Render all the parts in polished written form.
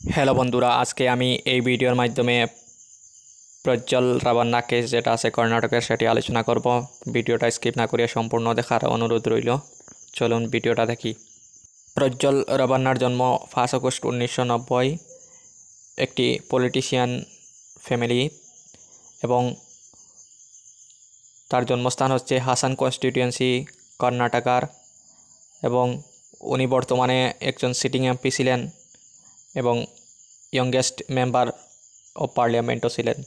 Hello বন্ধুরা, আজকে আমি এই ভিডিওর মাধ্যমে প্রজ্জ্বল রাভান্না কেস যেটা আছে কর্ণাটকের সেটি আলোচনা করব। ভিডিওটা স্কিপ না করে সম্পূর্ণ দেখার অনুরোধ রইল। চলুন ভিডিওটা দেখি। প্রজ্জ্বল রাভান্নার জন্ম 5 আগস্ট 1990 একটি পলিটিশিয়ান ফ্যামিলি, এবং তার জন্মস্থান হচ্ছে হাসান কনস্টিটিউয়েন্সি, কর্ণাটকার। এবং উনি বর্তমানে একজন সিটিং এমপি ছিলেন এবং ইয়ংগেস্ট মেম্বার অফ পার্লামেন্টও ছিলেন।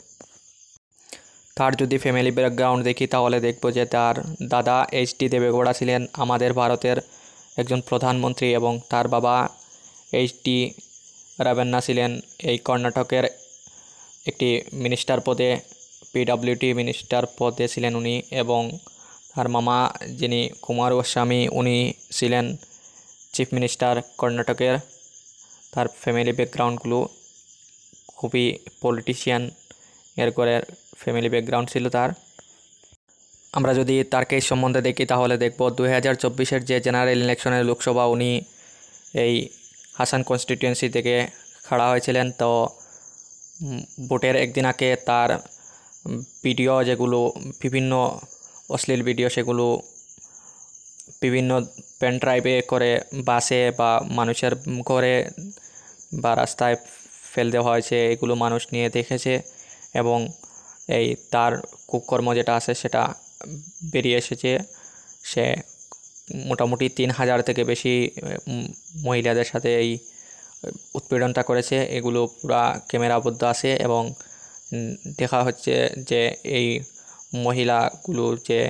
তার যদি ফ্যামিলি ব্যাকগ্রাউন্ড দেখি তাহলে দেখব যে তার দাদা এইচ.ডি. দেবেগৌড়া ছিলেন আমাদের ভারতের একজন প্রধানমন্ত্রী, এবং তার বাবা এইচ.ডি. রাভান্না ছিলেন এই কর্ণাটকের একটি মিনিস্টার পদে, পিডব্লিউডি মিনিস্টার পদে ছিলেন উনি। এবং তার মামা যিনি কুমারস্বামী, উনি ছিলেন চিফ মিনিস্টার কর্ণাটকের। তার ফ্যামিলি ব্যাকগ্রাউন্ডগুলো খুবই পলিটিশিয়ান এর করে ফ্যামিলি ব্যাকগ্রাউন্ড ছিল তার। আমরা যদি তার কেস সম্বন্ধে দেখি তাহলে দেখব 2024-এর যে জেনারেল ইলেকশনের লোকসভা উনি এই হাসান কনস্টিটিউয়েন্সি থেকে খাড়া হয়েছিলেন। তো ভোটের একদিন আগে তার ভিডিও, যেগুলো বিভিন্ন অশ্লীল ভিডিও, সেগুলো বিভিন্ন পেন ড্রাইভে করে বাসে বা মানুষের ঘরে বা রাস্তায় ফেল দেওয়া হয়েছে। এগুলো মানুষ নিয়ে দেখেছে এবং এই তার কুকর্ম যেটা আছে সেটা বেরিয়ে এসেছে। সে মোটামুটি 3,000 থেকে বেশি মহিলাদের সাথে এই উৎপীড়নটা করেছে। এগুলো পুরা ক্যামেরাবদ্ধ আছে এবং দেখা হচ্ছে যে এই মহিলাগুলো যে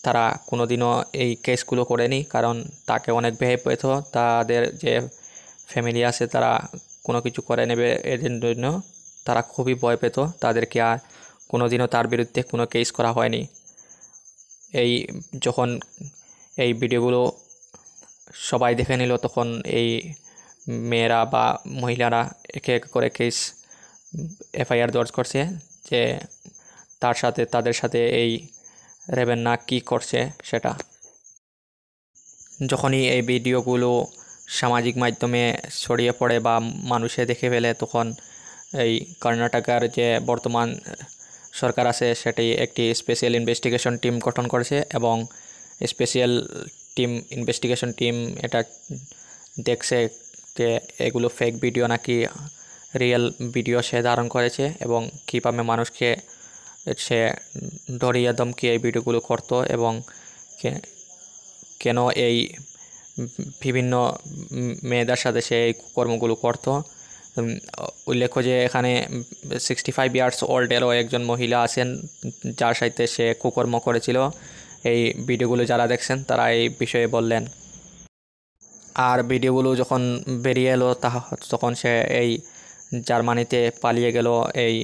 তারা কোনোদিনও এই কেসগুলো করেনি, কারণ তাকে অনেক ভয় পেত। তাদের যে ফ্যামিলি আছে তারা কোনো কিছু করে নেবে এর জন্য তারা খুবই ভয় পেত। তাদেরকে আর কোনোদিনও তার বিরুদ্ধে কোনো কেস করা হয়নি। এই যখন এই ভিডিওগুলো সবাই দেখে নিল তখন এই মেয়েরা বা মহিলারা একে এক করে কেস এফআইআর দর্জ করছে যে তাদের সাথে এই রাভান্না কী করছে সেটা। যখনই এই ভিডিওগুলো সামাজিক মাধ্যমে ছড়িয়ে পড়ে বা মানুষে দেখে ফেলে, তখন এই কর্ণাটকের যে বর্তমান সরকার আছে সেটি একটি স্পেশাল ইনভেস্টিগেশন টিম গঠন করেছে, এবং স্পেশাল ইনভেস্টিগেশন টিম এটা দেখছে যে এগুলো ফেক ভিডিও নাকি রিয়েল ভিডিও সে ধারণ করেছে, এবং কীভাবে মানুষকে সে ডরিয়ে ধমকিয়ে এই ভিডিওগুলো করতো এবং কেন এই বিভিন্ন মেয়েদের সাথে সে এই কর্মগুলো করতো। উল্লেখ্য যে এখানে 65 ইয়ার্স ওল্ডেরও একজন মহিলা আছেন যার সাথে সে কুকর্ম করেছিল। এই ভিডিওগুলো যারা দেখছেন তারা এই বিষয়ে বললেন। আর ভিডিওগুলো যখন বেরিয়ে এলো তখন সে এই জার্মানিতে পালিয়ে গেল এই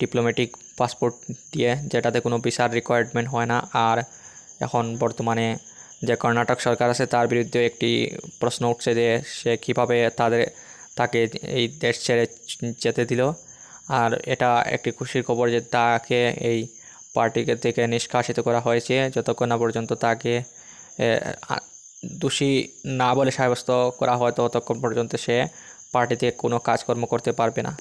ডিপ্লোম্যাটিক পাসপোর্ট দিয়ে, যেটাতে কোনো ভিসার রিকোয়ারমেন্ট হয় না। আর এখন বর্তমানে যে কর্ণাটক সরকার আছে তার বিরুদ্ধে একটি প্রশ্ন উঠছে যে সে কীভাবে তাকে এই দেশ ছেড়ে যেতে দিল। আর এটা একটি খুশির খবর যে তাকে এই পার্টি থেকে নিষ্কাশিত করা হয়েছে। যতক্ষণ না পর্যন্ত তাকে দোষী না বলে সাব্যস্ত করা হয় ততক্ষণ পর্যন্ত সে পার্টিতে কোনো কাজকর্ম করতে পারবে না।